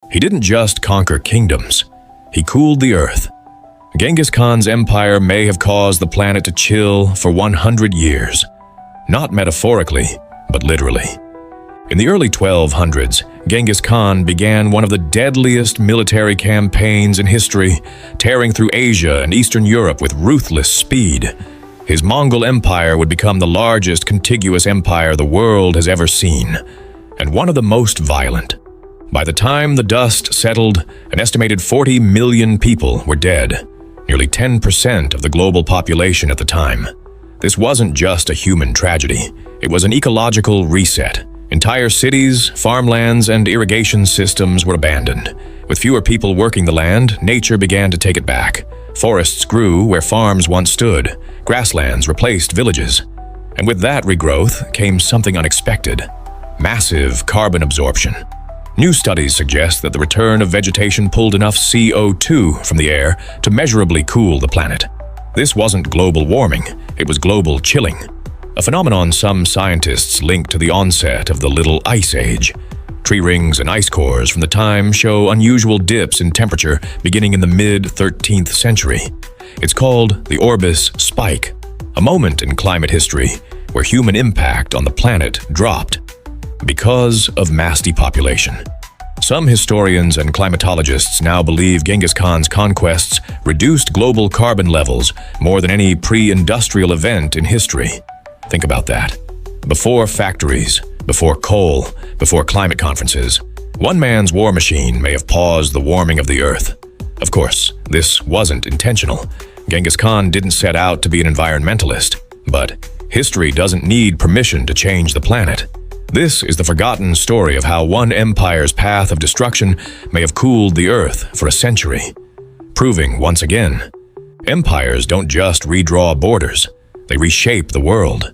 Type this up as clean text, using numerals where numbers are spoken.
He didn't just conquer kingdoms, he cooled the earth. Genghis Khan's empire may have caused the planet to chill for 100 years. Not metaphorically, but literally. In the early 1200s, Genghis Khan began one of the deadliest military campaigns in history, tearing through Asia and Eastern Europe with ruthless speed. His Mongol Empire would become the largest contiguous empire the world has ever seen, and one of the most violent. By the time the dust settled, an estimated 40 million people were dead, nearly 10% of the global population at the time. This wasn't just a human tragedy, it was an ecological reset. Entire cities, farmlands, and irrigation systems were abandoned. With fewer people working the land, nature began to take it back. Forests grew where farms once stood. Grasslands replaced villages. And with that regrowth came something unexpected: massive carbon absorption. New studies suggest that the return of vegetation pulled enough CO2 from the air to measurably cool the planet. This wasn't global warming, it was global chilling. A phenomenon some scientists link to the onset of the Little Ice Age. Tree rings and ice cores from the time show unusual dips in temperature beginning in the mid-13th century. It's called the Orbis Spike, a moment in climate history where human impact on the planet dropped because of mass depopulation. Some historians and climatologists now believe Genghis Khan's conquests reduced global carbon levels more than any pre-industrial event in history. Think about that. Before factories, before coal, before climate conferences, one man's war machine may have paused the warming of the earth. Of course, this wasn't intentional. Genghis Khan didn't set out to be an environmentalist, but history doesn't need permission to change the planet. This is the forgotten story of how one empire's path of destruction may have cooled the earth for a century, proving once again, empires don't just redraw borders, they reshape the world.